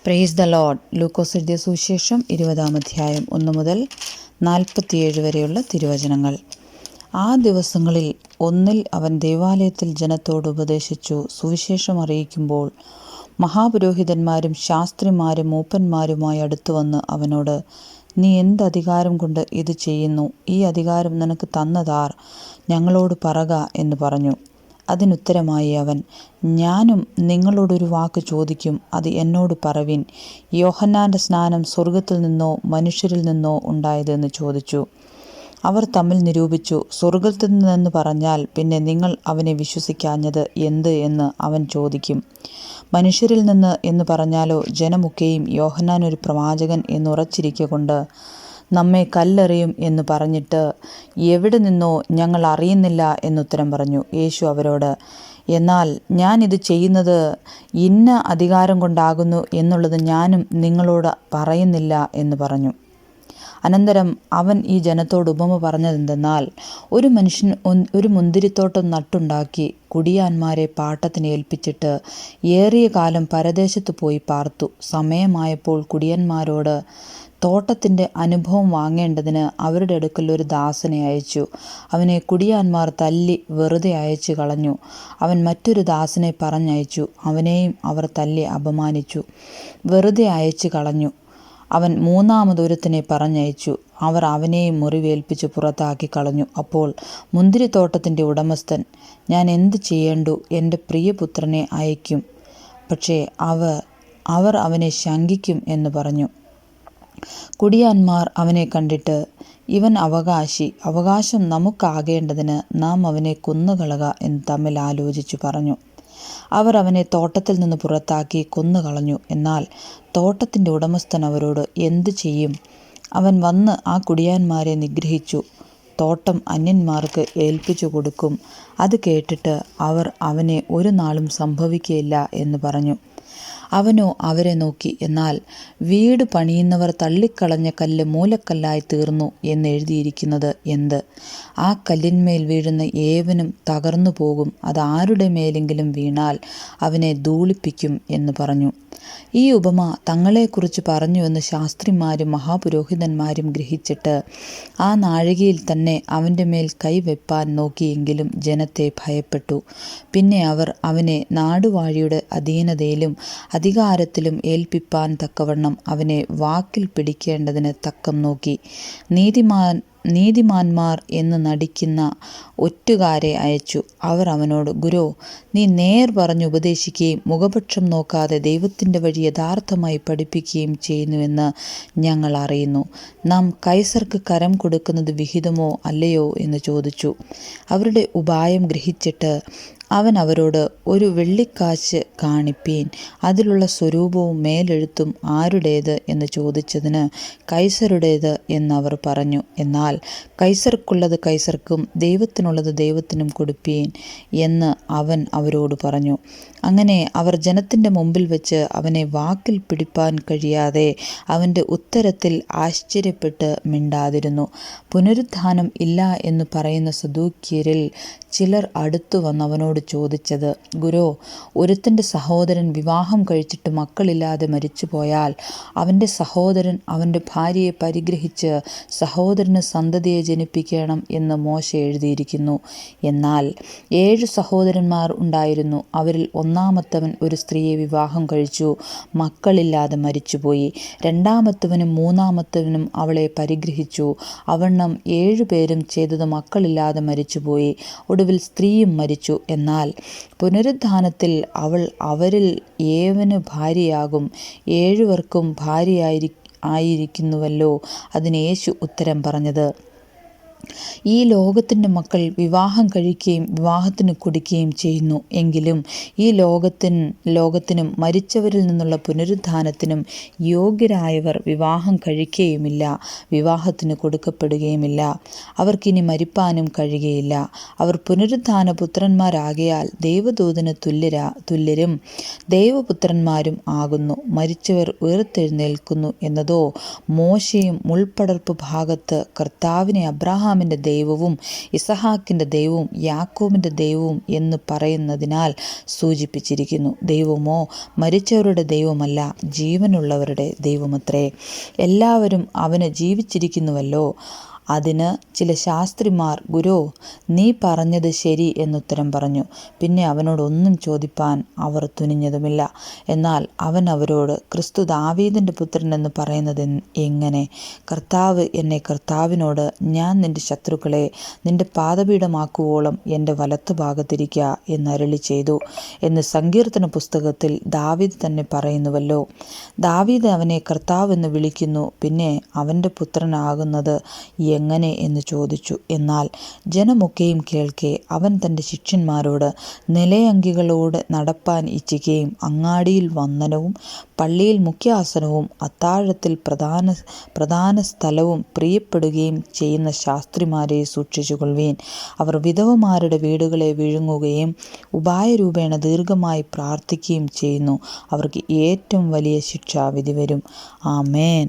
Praise the Lord. ലൂക്കോസ് എഴുതിയ സുവിശേഷം 20-ാം അധ്യായം 1 മുതൽ 47 വരെയുള്ള തിരുവചനങ്ങൾ. ആ ദിവസങ്ങളിൽ ഒന്നിൽ അവൻ ദേവാലയത്തിൽ ജനത്തോട് ഉപദേശിച്ചു. സുവിശേഷം അറിയിക്കുമ്പോൾ മഹാപുരോഹിതന്മാരും ശാസ്ത്രിമാരും മൂപ്പന്മാരുമായി അടുത്തുവന്ന് അവനോട്, നീ എന്ത് അധികാരം കൊണ്ട് ഇത് ചെയ്യുന്നു? ഈ അധികാരം നിനക്ക് തന്നതാർ? ഞങ്ങളോട് പറക എന്ന് പറഞ്ഞു. അതിനുത്തരമായി അവൻ, ഞാനും നിങ്ങളോടൊരു വാക്ക് ചോദിക്കും, അത് എന്നോട് പറവിൻ. യോഹന്നാന്റെ സ്നാനം സ്വർഗത്തിൽ നിന്നോ മനുഷ്യരിൽ നിന്നോ ഉണ്ടായതെന്ന് ചോദിച്ചു. അവർ തമ്മിൽ നിരൂപിച്ചു. സ്വർഗത്തിൽ നിന്നെന്ന് പറഞ്ഞാൽ പിന്നെ നിങ്ങൾ അവനെ വിശ്വസിക്കാഞ്ഞത് എന്ത് എന്ന് അവൻ ചോദിക്കും. മനുഷ്യരിൽ നിന്ന് എന്ന് പറഞ്ഞാലോ ജനമൊക്കെയും യോഹന്നാൻ ഒരു പ്രവാചകൻ എന്നുറച്ചിരിക്കൊണ്ട് നമ്മെ കല്ലെറിയും എന്ന് പറഞ്ഞിട്ട്, എവിടെ നിന്നോ ഞങ്ങൾ അറിയുന്നില്ല എന്നുത്തരം പറഞ്ഞു. യേശു അവരോട്, എന്നാൽ ഞാൻ ഇത് ചെയ്യുന്നത് ഇന്ന അധികാരം കൊണ്ടാകുന്നു എന്നുള്ളത് ഞാനും നിങ്ങളോട് പറയുന്നില്ല എന്ന് പറഞ്ഞു. അനന്തരം അവൻ ഈ ജനത്തോട് ഉപമ പറഞ്ഞതെന്തെന്നാൽ, ഒരു മനുഷ്യൻ ഒരു മുന്തിരിത്തോട്ടം നട്ടുണ്ടാക്കി കുടിയാന്മാരെ പാട്ടത്തിന് ഏൽപ്പിച്ചിട്ട് ഏറിയ കാലം പരദേശത്ത് പോയി പാർത്തു. സമയമായപ്പോൾ കുടിയന്മാരോട് തോട്ടത്തിൻ്റെ അനുഭവം വാങ്ങേണ്ടതിന് അവരുടെ അടുക്കൽ ഒരു ദാസനെ അയച്ചു. അവനെ കുടിയാന്മാർ തല്ലി വെറുതെ അയച്ചു കളഞ്ഞു. അവൻ മറ്റൊരു ദാസനെ പറഞ്ഞയച്ചു. അവനെയും അവർ തല്ലി അപമാനിച്ചു, വെറുതെ അയച്ചു കളഞ്ഞു. അവൻ മൂന്നാമതൊരുത്തനെ പറഞ്ഞയച്ചു. അവർ അവനെയും മുറിവേൽപ്പിച്ച് പുറത്താക്കി കളഞ്ഞു. അപ്പോൾ മുന്തിരിത്തോട്ടത്തിൻ്റെ ഉടമസ്ഥൻ, ഞാൻ എന്ത് ചെയ്യേണ്ടു? എൻ്റെ പ്രിയപുത്രനെ അയക്കും, പക്ഷേ അവർ അവനെ ശങ്കിക്കും എന്ന് പറഞ്ഞു. കുടിയാന്മാർ അവനെ കണ്ടിട്ട്, ഇവൻ അവകാശം നമുക്കാകേണ്ടതിന് നാം അവനെ കൊന്നുകളക എന്ന് തമ്മിൽ ആലോചിച്ചു പറഞ്ഞു. അവർ അവനെ തോട്ടത്തിൽ നിന്ന് പുറത്താക്കി കൊന്നുകളഞ്ഞു. എന്നാൽ തോട്ടത്തിൻ്റെ ഉടമസ്ഥൻ അവരോട് എന്തു ചെയ്യും? അവൻ വന്ന് ആ കുടിയാന്മാരെ നിഗ്രഹിച്ചു തോട്ടം അന്യന്മാർക്ക് ഏൽപ്പിച്ചു കൊടുക്കും. അത് കേട്ടിട്ട് അവർ അവനെ ഒരു നാളും സംഭവിക്കുകയില്ല എന്ന് പറഞ്ഞു. അവനോ അവരെ നോക്കി, എന്നാൽ വീട് പണിയുന്നവർ തള്ളിക്കളഞ്ഞ കല്ല് മൂലക്കല്ലായി തീർന്നു എന്നെഴുതിയിരിക്കുന്നത് എന്ത്? ആ കല്ലിന്മേൽ വീഴുന്ന ഏവനും തകർന്നു പോകും. അത് ആരുടെ മേലെങ്കിലും വീണാൽ അവനെ ധൂളിപ്പിക്കും എന്ന് പറഞ്ഞു. ഈ ഉപമ തങ്ങളെക്കുറിച്ച് പറഞ്ഞുവെന്ന് ശാസ്ത്രിമാരും മഹാപുരോഹിതന്മാരും ഗ്രഹിച്ചിട്ട് ആ നാഴികയിൽ തന്നെ അവൻ്റെ മേൽ കൈവെപ്പാൻ നോക്കിയെങ്കിലും ജനത്തെ ഭയപ്പെട്ടു. പിന്നെ അവർ അവനെ നാടുവാഴിയുടെ അധീനതയിലും അധികാരത്തിലും ഏൽപ്പിപ്പാൻ തക്കവണ്ണം അവനെ വാക്കിൽ പിടിക്കേണ്ടതിന് തക്കം നോക്കി. നീതിമാന്മാർ എന്ന് നടിക്കുന്ന ഒറ്റുകാരെ അയച്ചു. അവർ അവനോട്, ഗുരോ, നീ നേർ പറഞ്ഞ് ഉപദേശിക്കുകയും മുഖപക്ഷം നോക്കാതെ ദൈവത്തിൻ്റെ വഴി യഥാർത്ഥമായി പഠിപ്പിക്കുകയും ചെയ്യുന്നുവെന്ന് ഞങ്ങൾ അറിയുന്നു. നാം കൈസർക്ക് കരം കൊടുക്കുന്നത് വിഹിതമോ അല്ലയോ എന്ന് ചോദിച്ചു. അവരുടെ ഉപായം ഗ്രഹിച്ചിട്ട് അവൻ അവരോട്, ഒരു വെള്ളിക്കാശ് കാണിപ്പീൻ, അതിലുള്ള സ്വരൂപവും മേലെഴുത്തും ആരുടേത് എന്ന് ചോദിച്ചതിന്, കൈസരുടേത് എന്നവർ പറഞ്ഞു. എന്നാൽ കൈസർക്കുള്ളത് കൈസർക്കും ദൈവത്തിനുള്ളത് ദൈവത്തിനും കൊടുപ്പീൻ എന്ന് അവൻ അവരോട് പറഞ്ഞു. അങ്ങനെ അവർ ജനത്തിൻ്റെ മുമ്പിൽ വെച്ച് അവനെ വാക്കിൽ പിടിപ്പാൻ കഴിയാതെ അവൻ്റെ ഉത്തരത്തിൽ ആശ്ചര്യപ്പെട്ട് മിണ്ടാതിരുന്നു. പുനരുത്ഥാനം ഇല്ല എന്ന് പറയുന്ന സദൂക്യരിൽ ചിലർ അടുത്തു വന്ന് അവനോട് ചോദിച്ചത്, ഗുരോ, ഒരുത്തൻ്റെ സഹോദരൻ വിവാഹം കഴിച്ചിട്ട് മക്കളില്ലാതെ മരിച്ചുപോയാൽ അവൻ്റെ സഹോദരൻ അവൻ്റെ ഭാര്യയെ പരിഗ്രഹിച്ച് സഹോദരന് സന്തതിയെ ജനിപ്പിക്കണം എന്ന് മോശെ എഴുതിയിരിക്കുന്നു. എന്നാൽ 7 സഹോദരന്മാർ ഉണ്ടായിരുന്നു. അവരിൽ ഒന്നാമത്തവൻ ഒരു സ്ത്രീയെ വിവാഹം കഴിച്ചു, മക്കളില്ലാതെ മരിച്ചുപോയി. രണ്ടാമത്തവനും മൂന്നാമത്തവനും അവളെ പരിഗ്രഹിച്ചു. അവണ്ണം 7 പേരും ചെയ്തത് മക്കളില്ലാതെ മരിച്ചുപോയി. ഒടുവിൽ സ്ത്രീയും മരിച്ചു. എന്നാൽ പുനരുത്ഥാനത്തിൽ അവൾ അവരിൽ ഏവന് ഭാര്യയാകും. 7 പേർക്കും ഭാര്യയായിരിക്കുന്നുവല്ലോ. അതിന് യേശു ഉത്തരം പറഞ്ഞത്, ഈ ലോകത്തിൻ്റെ മക്കൾ വിവാഹം കഴിക്കുകയും വിവാഹത്തിന് കൊടുക്കുകയും ചെയ്യുന്നു. എങ്കിലും ഈ ലോകത്തിനും മരിച്ചവരിൽ നിന്നുള്ള പുനരുത്ഥാനത്തിനും യോഗ്യരായവർ വിവാഹം കഴിക്കുകയുമില്ല, വിവാഹത്തിന് കൊടുക്കപ്പെടുകയുമില്ല. അവർക്കിനി മരിപ്പാനും കഴിയുകയില്ല. അവർ പുനരുത്ഥാന പുത്രന്മാരാകയാൽ ദൈവദൂതന് തുല്യരും ദൈവപുത്രന്മാരും ആകുന്നു. മരിച്ചവർ ഉയർത്തെഴുന്നേൽക്കുന്നു എന്നതോ മോശയും മുൾപ്പടർപ്പ് ഭാഗത്ത് കർത്താവിനെ അബ്രാഹാമിൽ അബ്രഹാമിൻ്റെ ദൈവവും ഇസഹാക്കിൻ്റെ ദൈവവും യാക്കോബിൻ്റെ ദൈവവും എന്ന് പറയുന്നതിനാൽ സൂചിപ്പിച്ചിരിക്കുന്നു. ദൈവമോ മരിച്ചവരുടെ ദൈവമല്ല, ജീവനുള്ളവരുടെ ദൈവമത്രേ. എല്ലാവരും അവന് ജീവിച്ചിരിക്കുന്നുവല്ലോ. അതിന് ചില ശാസ്ത്രിമാർ, ഗുരോ, നീ പറഞ്ഞത് ശരി എന്നുത്തരം പറഞ്ഞു. പിന്നെ അവനോടൊന്നും ചോദിപ്പാൻ അവർ തുനിഞ്ഞതുമില്ല. എന്നാൽ അവൻ അവരോട്, ക്രിസ്തു ദാവീദിൻ്റെ പുത്രൻ എന്ന് പറയുന്നത് എങ്ങനെ? കർത്താവ് എന്നെ കർത്താവിനോട്, ഞാൻ നിന്റെ ശത്രുക്കളെ നിന്റെ പാദപീഠമാക്കുവോളം എൻ്റെ വലത്തുഭാഗത്തിരിക്കുക എന്നരുളി ചെയ്തു എന്ന് സങ്കീർത്തന പുസ്തകത്തിൽ ദാവീദ് തന്നെ പറയുന്നുവല്ലോ. ദാവീദ് അവനെ കർത്താവ് എന്ന് വിളിക്കുന്നു. പിന്നെ അവൻ്റെ പുത്രനാകുന്നത് എങ്ങനെ എന്ന് ചോദിച്ചു. എന്നാൽ ജനമൊക്കെയും കേൾക്കെ അവൻ തൻ്റെ ശിഷ്യന്മാരോട്, നിലയങ്കികളോട് നടപ്പാൻ ഇച്ഛിക്കുകയും അങ്ങാടിയിൽ വന്ദനവും പള്ളിയിൽ മുഖ്യാസനവും അത്താഴത്തിൽ പ്രധാന സ്ഥലവും പ്രിയപ്പെടുകയും ചെയ്യുന്ന ശാസ്ത്രിമാരെ സൂക്ഷിച്ചുകൊള്ളുവീൻ. അവർ വിധവമാരുടെ വീടുകളെ വിഴുങ്ങുകയും ഉപായരൂപേണ ദീർഘമായി പ്രാർത്ഥിക്കുകയും ചെയ്യുന്നു. അവർക്ക് ഏറ്റവും വലിയ ശിക്ഷാവിധി വരും. ആമേൻ.